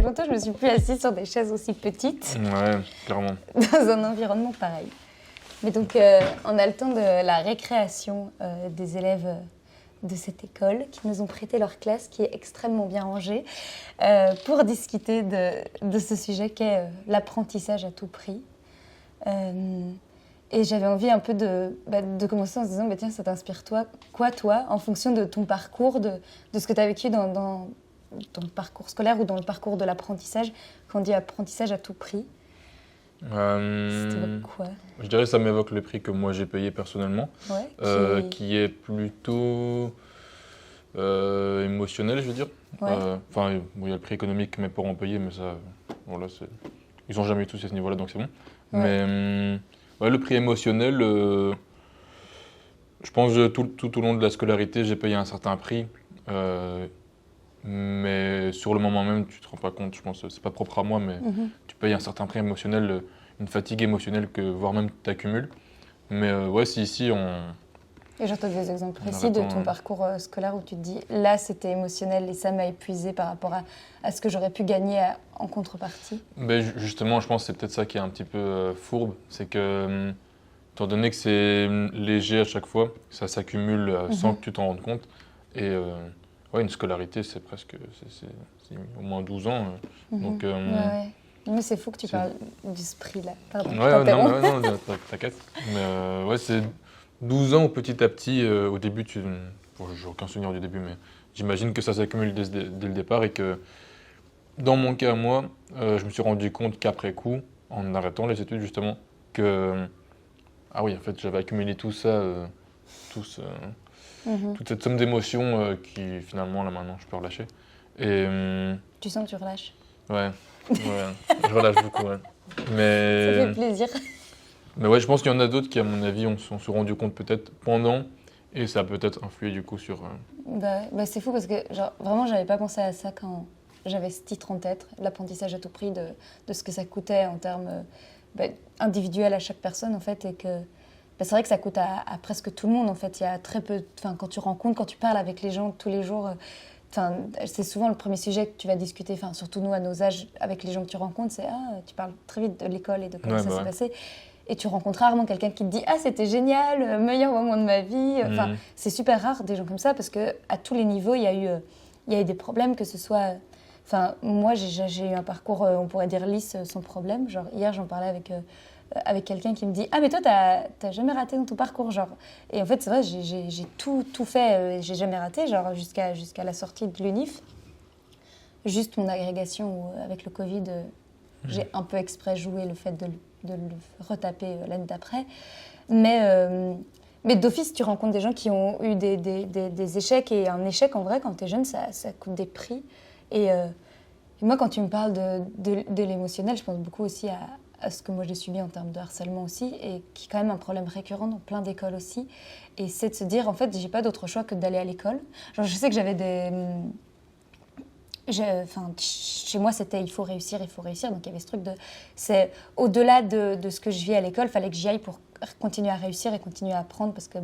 longtemps que je me suis plus assise sur des chaises aussi petites. Ouais, clairement. Dans un environnement pareil. Mais donc, on a le temps de la récréation des élèves de cette école qui nous ont prêté leur classe, qui est extrêmement bien rangée, pour discuter de ce sujet qu'est l'apprentissage à tout prix. Et j'avais envie un peu de commencer en se disant, tiens, ça t'inspire toi, en fonction de ton parcours, de ce que tu as vécu dans ton parcours scolaire ou dans le parcours de l'apprentissage, quand on dit apprentissage à tout prix. Ça t'évoque quoi ? Je dirais que ça m'évoque le prix que moi j'ai payé personnellement, qui est plutôt émotionnel, je veux dire. Ouais. Enfin, il y a le prix économique que mes parents ont payé, mais ça, voilà, ils n'ont jamais eu tous à ce niveau-là, donc c'est bon. Ouais. Mais le prix émotionnel, je pense que tout au long de la scolarité, j'ai payé un certain prix. Mais sur le moment même, tu te rends pas compte, je pense que c'est pas propre à moi, mais tu payes un certain prix émotionnel, une fatigue émotionnelle que voire même tu accumules. Mais si ici on... Et genre, tu as des exemples précis de ton parcours scolaire où tu te dis, là c'était émotionnel et ça m'a épuisé par rapport à ce que j'aurais pu gagner en contrepartie. Justement, je pense que c'est peut-être ça qui est un petit peu fourbe, c'est que étant donné que c'est léger à chaque fois, ça s'accumule sans que tu t'en rendes compte. Et une scolarité, c'est presque c'est au moins 12 ans. Donc, ouais. Mais c'est fou que tu parles de ce prix-là. Pardon, non, t'inquiète. Mais c'est 12 ans où petit à petit, au début, j'ai aucun souvenir du début, mais j'imagine que ça s'accumule dès le départ et que dans mon cas, moi, je me suis rendu compte qu'après coup, en arrêtant les études justement, que en fait, j'avais accumulé tout ça, toute cette somme d'émotions qui finalement là maintenant je peux relâcher. Et tu sens que tu relâches? Ouais, je relâche beaucoup. Ouais. Mais ça fait plaisir. Mais je pense qu'il y en a d'autres qui, à mon avis, on s'en sont rendu compte peut-être pendant, et ça a peut-être influé du coup sur. C'est fou parce que genre vraiment j'avais pas pensé à ça quand j'avais ce titre en tête, l'apprentissage à tout prix, de ce que ça coûtait en termes individuels à chaque personne en fait, et que c'est vrai que ça coûte à presque tout le monde en fait. Il y a très peu, quand tu parles avec les gens tous les jours, c'est souvent le premier sujet que tu vas discuter, surtout nous à nos âges, avec les gens que tu rencontres, c'est tu parles très vite de l'école et de comment ça s'est passé. Et tu rencontres rarement quelqu'un qui te dit « Ah, c'était génial, meilleur moment de ma vie ». C'est super rare des gens comme ça parce qu'à tous les niveaux, il y a eu des problèmes, que ce soit... moi, j'ai eu un parcours, on pourrait dire lisse, sans problème. Genre, hier, j'en parlais avec quelqu'un qui me dit « Ah, mais toi, t'as jamais raté dans ton parcours ». Et en fait, c'est vrai, j'ai tout fait, j'ai jamais raté, jusqu'à la sortie de l'UNIF. Juste mon agrégation avec le Covid, j'ai un peu exprès joué le fait de le retaper l'année d'après. Mais d'office, tu rencontres des gens qui ont eu des échecs, et un échec, en vrai, quand tu es jeune, ça coûte des prix. Et moi, quand tu me parles de l'émotionnel, je pense beaucoup aussi à ce que moi j'ai subi en termes de harcèlement aussi, et qui est quand même un problème récurrent dans plein d'écoles aussi. Et c'est de se dire, en fait, j'ai pas d'autre choix que d'aller à l'école. Genre, je sais que j'avais chez moi, c'était il faut réussir. Donc, il y avait ce truc c'est au-delà de ce que je vis à l'école, il fallait que j'y aille pour continuer à réussir et continuer à apprendre, parce que, en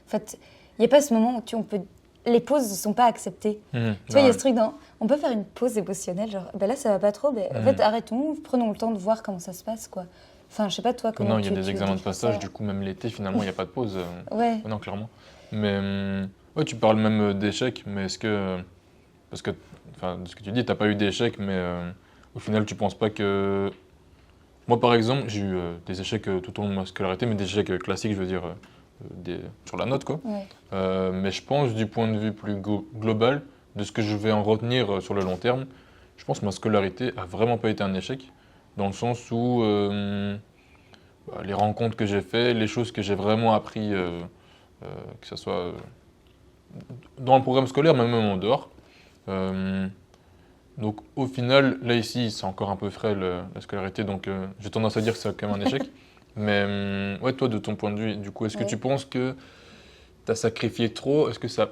fait, il n'y a pas ce moment où les pauses ne sont pas acceptées. Tu vois, il y a ce truc on peut faire une pause émotionnelle, genre, là, ça va pas trop, en fait, arrêtons, prenons le temps de voir comment ça se passe, quoi. Enfin, je sais pas, toi, comment il y a des examens de passage, du coup, même l'été, finalement, il n'y a pas de pause. Non, clairement. Mais, tu parles même d'échecs, mais est-ce que... Parce que, de ce que tu dis, tu n'as pas eu d'échecs, mais au final, tu ne penses pas que... Moi, par exemple, j'ai eu des échecs tout au long de ma scolarité, mais des échecs classiques, je veux dire, sur la note, quoi. Ouais. Mais je pense, du point de vue plus global, de ce que je vais en retenir sur le long terme, je pense que ma scolarité a vraiment pas été un échec, dans le sens où les rencontres que j'ai faites, les choses que j'ai vraiment appris, que ce soit dans le programme scolaire, mais même en dehors. Donc au final, là ici, c'est encore un peu frais la scolarité, donc j'ai tendance à dire que c'est quand même un échec. Mais toi, de ton point de vue, du coup, est-ce que tu penses que tu as sacrifié trop? Est-ce que ça,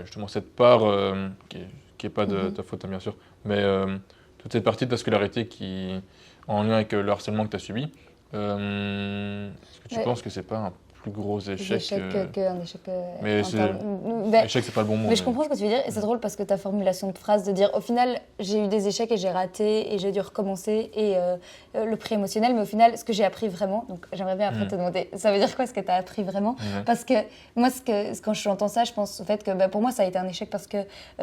justement cette part qui est pas de ta faute, hein, bien sûr, mais toute cette partie de ta scolarité qui en lien avec le harcèlement que tu as subi, est-ce que tu penses que c'est pas un plus gros échec. Qu'un échec. Mais échec, c'est pas le bon mot. Mais je comprends ce que tu veux dire, et c'est drôle parce que ta formulation de phrase de dire au final, j'ai eu des échecs et j'ai raté et j'ai dû recommencer, et le prix émotionnel, mais au final, ce que j'ai appris vraiment, donc j'aimerais bien après te demander, ça veut dire quoi ce que tu as appris vraiment? Parce que moi, quand j'entends ça, je pense au fait que pour moi, ça a été un échec parce que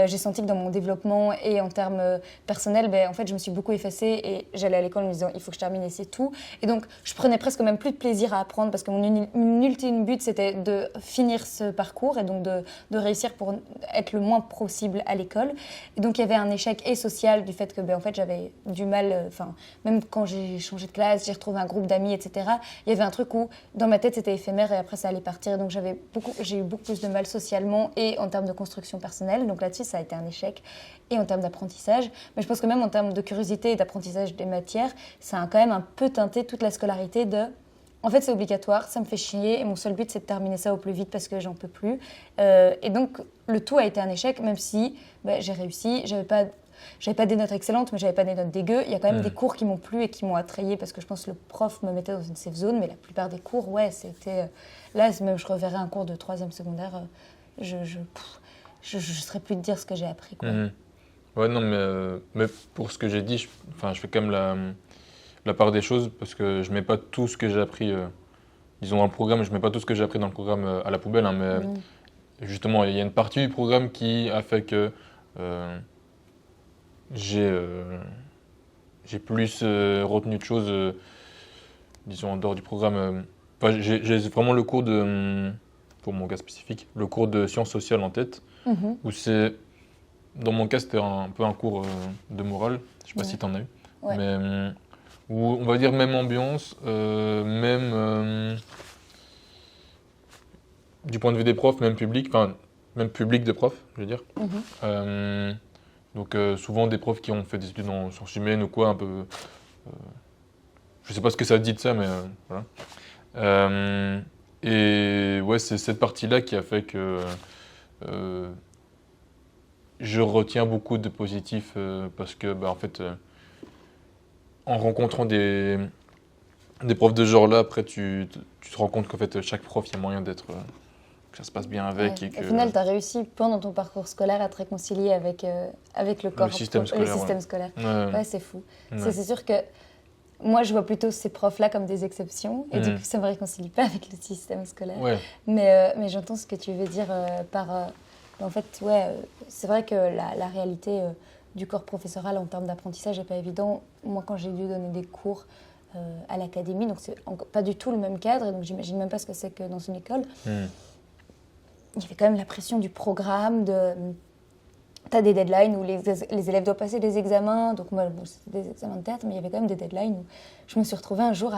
j'ai senti que dans mon développement et en termes personnels, en fait, je me suis beaucoup effacée et j'allais à l'école en me disant il faut que je termine et c'est tout. Et donc, je prenais presque même plus de plaisir à apprendre parce que mon ultime but, c'était de finir ce parcours et donc de réussir pour être le moins possible à l'école. Et donc, il y avait un échec et social du fait que en fait, j'avais du mal, même quand j'ai changé de classe, j'ai retrouvé un groupe d'amis, etc. Il y avait un truc où, dans ma tête, c'était éphémère et après, ça allait partir. Donc, j'ai eu beaucoup plus de mal socialement et en termes de construction personnelle. Donc là-dessus, ça a été un échec. Et en termes d'apprentissage. Mais je pense que même en termes de curiosité et d'apprentissage des matières, ça a quand même un peu teinté toute la scolarité de... En fait, c'est obligatoire, ça me fait chier et mon seul but, c'est de terminer ça au plus vite parce que j'en peux plus. Et donc, le tout a été un échec, même si j'ai réussi. J'avais pas des notes excellentes, mais j'avais pas des notes dégueu. Il y a quand même des cours qui m'ont plu et qui m'ont attrayé parce que je pense que le prof me mettait dans une safe zone, mais la plupart des cours, c'était... Là, même je reverrai un cours de 3e secondaire, je saurais plus te dire ce que j'ai appris, quoi. Ouais, non, mais pour ce que j'ai dit, je fais quand même la part des choses parce que je mets pas tout ce que j'ai appris, disons dans le programme, je mets pas tout ce que j'ai appris dans le programme à la poubelle, hein, mais justement, il y a une partie du programme qui a fait que j'ai plus retenu de choses, disons en dehors du programme. J'ai vraiment le cours pour mon cas spécifique, le cours de sciences sociales en tête, où c'est... Dans mon cas, c'était un peu un cours de morale, je ne sais pas si tu en as eu, mais où on va dire même ambiance, même du point de vue des profs, même public de profs, je veux dire. Donc souvent des profs qui ont fait des études en sciences humaines ou quoi, un peu... je ne sais pas ce que ça dit de ça, mais voilà. Et ouais, c'est cette partie-là qui a fait que... je retiens beaucoup de positifs parce que, en fait, en rencontrant des profs de ce genre-là, après, tu te rends compte qu'en fait, chaque prof, il y a moyen que ça se passe bien avec. Ouais. Et au final, tu as réussi pendant ton parcours scolaire à te réconcilier avec le corps, le système scolaire. Ouais, c'est fou. Ouais. C'est sûr que moi, je vois plutôt ces profs-là comme des exceptions et du coup, ça ne me réconcilie pas avec le système scolaire. Ouais. Mais j'entends ce que tu veux dire par... En fait, c'est vrai que la réalité du corps professoral en termes d'apprentissage n'est pas évident. Moi, quand j'ai dû donner des cours à l'académie, donc c'est pas du tout le même cadre, et donc j'imagine même pas ce que c'est que dans une école. Il y avait quand même la pression du programme, tu as des deadlines où les élèves doivent passer des examens, donc moi, c'était des examens de tête, mais il y avait quand même des deadlines où je me suis retrouvée un jour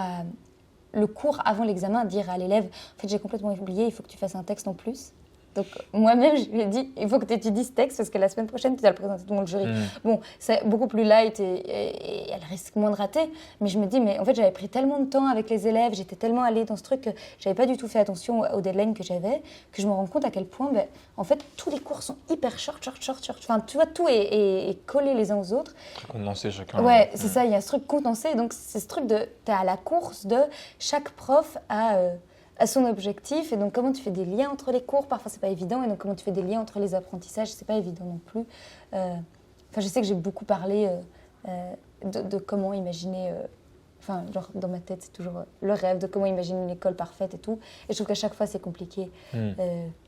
le cours avant l'examen à dire à l'élève, en fait, j'ai complètement oublié, il faut que tu fasses un texte en plus. Donc moi-même, je lui ai dit, il faut que tu étudies ce texte parce que la semaine prochaine, tu dois le présenter devant le jury. Bon, c'est beaucoup plus light et elle risque moins de rater. Mais je me dis, mais en fait, j'avais pris tellement de temps avec les élèves, j'étais tellement allée dans ce truc que j'avais pas du tout fait attention aux deadlines que j'avais, que je me rends compte à quel point, en fait, tous les cours sont hyper short. Enfin, tu vois, tout est collé les uns aux autres. Très condensé chacun. Ouais, c'est ça, il y a ce truc condensé. Donc, c'est ce truc de, t'es à la course de chaque prof à son objectif, et donc comment tu fais des liens entre les cours, parfois c'est pas évident, et donc comment tu fais des liens entre les apprentissages, c'est pas évident non plus. Je sais que j'ai beaucoup parlé de comment imaginer, genre dans ma tête c'est toujours le rêve de comment imaginer une école parfaite et tout, et je trouve qu'à chaque fois c'est compliqué.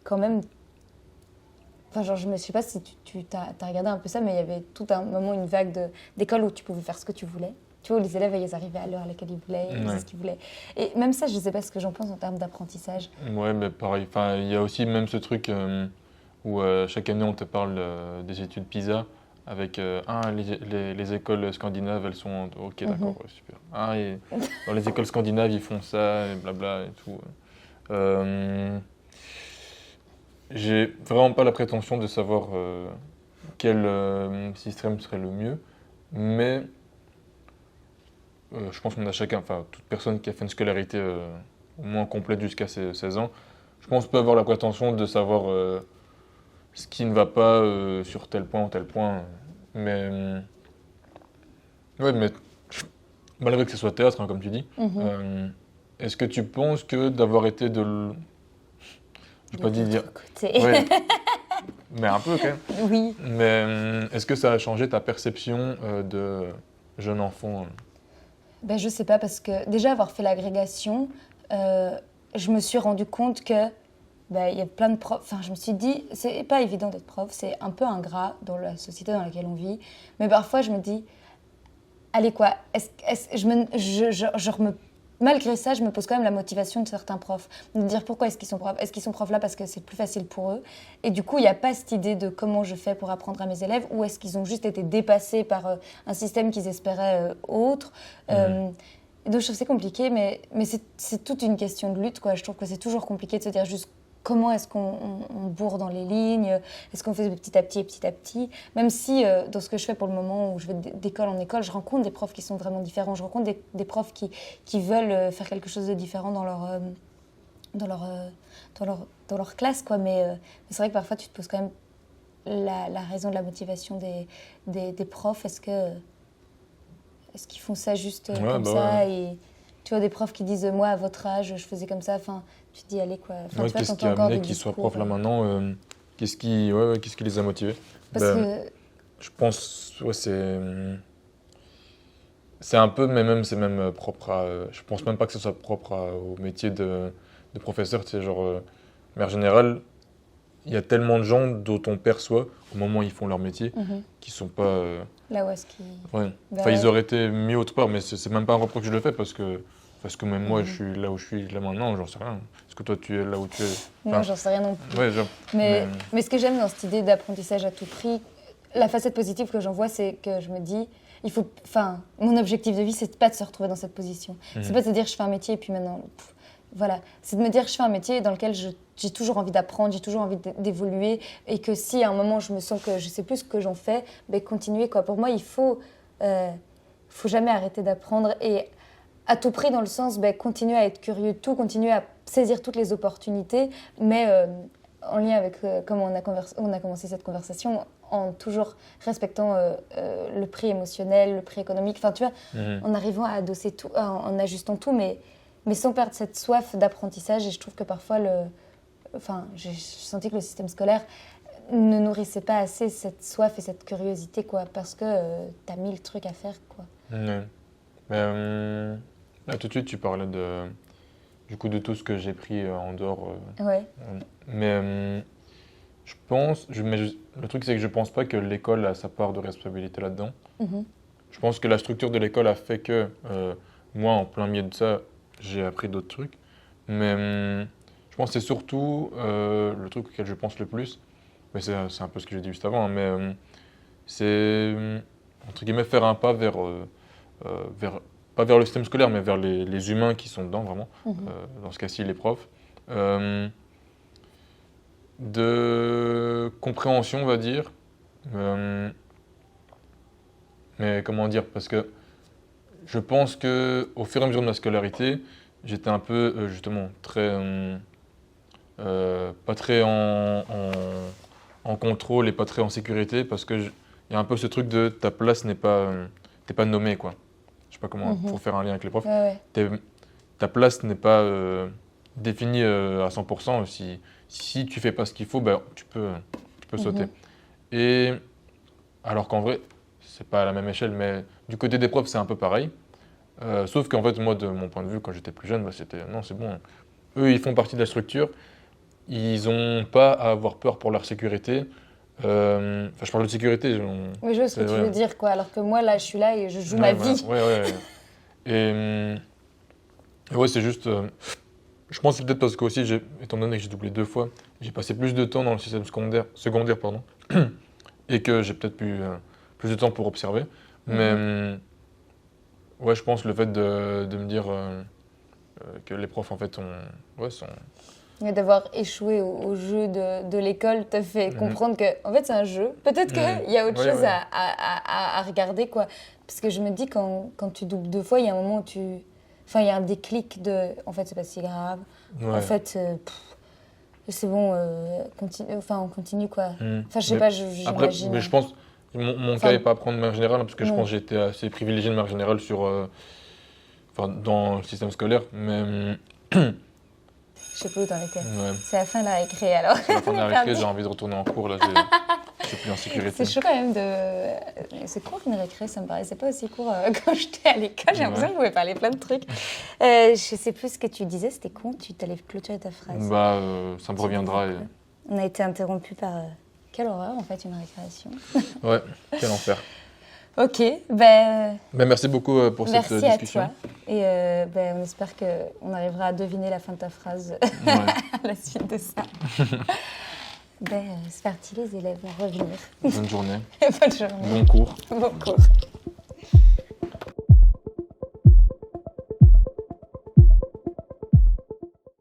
Quand même, je ne sais pas si tu as regardé un peu ça, mais il y avait tout un moment une vague d'écoles où tu pouvais faire ce que tu voulais. Tu vois, les élèves, ils arrivaient à l'heure à laquelle ils voulaient, ils faisaient ce qu'ils voulaient. Et même ça, je ne sais pas ce que j'en pense en termes d'apprentissage. Ouais, mais pareil. Il y a aussi même ce truc où chaque année, on te parle des études PISA avec les écoles scandinaves, elles sont... Ok, d'accord, ouais, super. Et dans les écoles scandinaves, ils font ça, et blabla et tout. J'ai vraiment pas la prétention de savoir quel système serait le mieux, mais... je pense qu'on a chacun, toute personne qui a fait une scolarité au moins complète jusqu'à ses 16 ans, je pense peut avoir la prétention de savoir ce qui ne va pas sur tel point ou tel point. Mais malgré que ce soit théâtre, hein, comme tu dis, est-ce que tu penses que d'avoir été je vais pas dire... côté. Ouais, mais un peu quand même. Oui. Mais est-ce que ça a changé ta perception de jeune enfant Ben, je sais pas, parce que déjà avoir fait l'agrégation, je me suis rendu compte que il y a plein de profs. Enfin, je me suis dit, c'est pas évident d'être prof, c'est un peu ingrat dans la société dans laquelle on vit. Mais parfois, je me dis, allez quoi, malgré ça, je me pose quand même la motivation de certains profs. De me dire pourquoi est-ce qu'ils sont profs. Est-ce qu'ils sont profs là parce que c'est plus facile pour eux? Et du coup, il n'y a pas cette idée de comment je fais pour apprendre à mes élèves, ou est-ce qu'ils ont juste été dépassés par un système qu'ils espéraient autre. Donc je trouve que c'est compliqué, mais c'est toute une question de lutte, quoi. Je trouve que c'est toujours compliqué de se dire juste comment est-ce qu'on bourre dans les lignes, est-ce qu'on fait petit à petit, même si dans ce que je fais pour le moment, où je vais d'école en école, je rencontre des profs qui sont vraiment différents, je rencontre des profs qui veulent faire quelque chose de différent dans leur classe, quoi. Mais c'est vrai que parfois tu te poses quand même la raison de la motivation des profs. Est-ce qu'ils font ça juste comme ça et tu vois des profs qui disent moi à votre âge je faisais comme ça, enfin tu te dis allez quoi. Ouais, qu'est-ce qui a amené qu'ils soient profs là maintenant qu'est-ce qui les a motivés? Parce que je pense c'est un peu, mais même c'est même propre à je pense même pas que ce soit propre au métier de professeur, tu sais, genre mais en général il y a tellement de gens dont on perçoit au moment où ils font leur métier qui sont pas là où est-ce qu'ils... Ouais. Enfin, ils auraient été mis autre part, mais c'est même pas un reproche que je le fais parce que même moi, je suis là où je suis là maintenant, j'en sais rien. Est-ce que toi, tu es là où tu es? Non, j'en sais rien non plus. Ouais, mais ce que j'aime dans cette idée d'apprentissage à tout prix, la facette positive que j'en vois, c'est que je me dis, mon objectif de vie, c'est pas de se retrouver dans cette position. C'est pas de se dire, je fais un métier et puis maintenant... Voilà, c'est de me dire que je fais un métier dans lequel j'ai toujours envie d'apprendre, j'ai toujours envie d'évoluer, et que si à un moment je me sens que je sais plus ce que j'en fais, continuer, quoi. Pour moi, il faut jamais arrêter d'apprendre, et à tout prix dans le sens continuer à être curieux de tout, continuer à saisir toutes les opportunités, mais en lien avec comment on a commencé cette conversation, en toujours respectant le prix émotionnel, le prix économique, enfin tu vois, en arrivant à adosser tout, en ajustant tout, mais sans perdre cette soif d'apprentissage. Et je trouve que parfois, j'ai senti que le système scolaire ne nourrissait pas assez cette soif et cette curiosité, quoi, parce que t'as 1000 trucs à faire, quoi. Mais, là, tout de suite, tu parlais du coup de tout ce que j'ai pris en dehors. Ouais. Mais je pense, le truc c'est que je pense pas que l'école a sa part de responsabilité là-dedans. Je pense que la structure de l'école a fait que moi, en plein milieu de ça, j'ai appris d'autres trucs, mais je pense que c'est surtout le truc auquel je pense le plus, mais c'est un peu ce que j'ai dit juste avant, mais c'est entre guillemets faire un pas pas vers le système scolaire, mais vers les humains qui sont dedans vraiment, dans ce cas-ci les profs, de compréhension on va dire, mais comment dire, parce que je pense qu'au fur et à mesure de ma scolarité, j'étais un peu, justement, pas très en contrôle et pas très en sécurité, parce qu'il y a un peu ce truc de ta place t'es pas nommée, quoi. Je sais pas comment, pour faire un lien avec les profs. Ouais. Ta place n'est pas définie à 100%. Si tu fais pas ce qu'il faut, tu peux sauter. Et alors qu'en vrai, c'est pas à la même échelle, mais du côté des profs, c'est un peu pareil. Sauf qu'en fait, moi, de mon point de vue, quand j'étais plus jeune, c'était non, c'est bon. Eux, ils font partie de la structure. Ils n'ont pas à avoir peur pour leur sécurité. Je parle de sécurité. Oui, je vois ce que tu veux dire, quoi. Alors que moi, là, je suis là et je joue ma vie. Ouais. Et ouais, c'est juste... je pense que c'est peut-être parce que aussi, étant donné que j'ai doublé 2 fois, j'ai passé plus de temps dans le système secondaire pardon, et que j'ai peut-être plus de temps pour observer. Mais ouais, je pense le fait de me dire que les profs, en fait, sont... Mais d'avoir échoué au jeu de l'école te fait comprendre que en fait, c'est un jeu. Peut-être qu'il y a autre chose à regarder, quoi. Parce que je me dis, quand tu doubles 2 fois, il y a un moment où il y a un déclic de... En fait, c'est pas si grave. Ouais. En fait, c'est bon, on continue, quoi. Enfin, je sais pas, j'imagine. Après, mais je pense... Mon cas n'est pas à prendre de manière générale, parce que je pense que j'étais assez privilégié de manière générale sur... dans le système scolaire, mais... Je sais plus où t'en étais. Ouais. C'est la fin de la récré alors. C'est la fin de la récré, j'ai envie de retourner en cours, là, je suis plus en sécurité. C'est chaud quand même de... C'est court une récré, ça me paraissait pas aussi court quand j'étais à l'école, j'ai l'impression que je pouvais parler plein de trucs. Je sais plus ce que tu disais, c'était con, tu t'allais clôturer ta phrase. Ça me reviendra. On a été interrompu par... Quelle horreur en fait, une récréation. Ouais, quel enfer. Ok, merci beaucoup pour cette discussion. Merci à toi. Et on espère qu'on arrivera à deviner la fin de ta phrase à la suite de ça. C'est parti, les élèves vont revenir. Bonne journée. Bonne journée. Bon cours. Bon cours.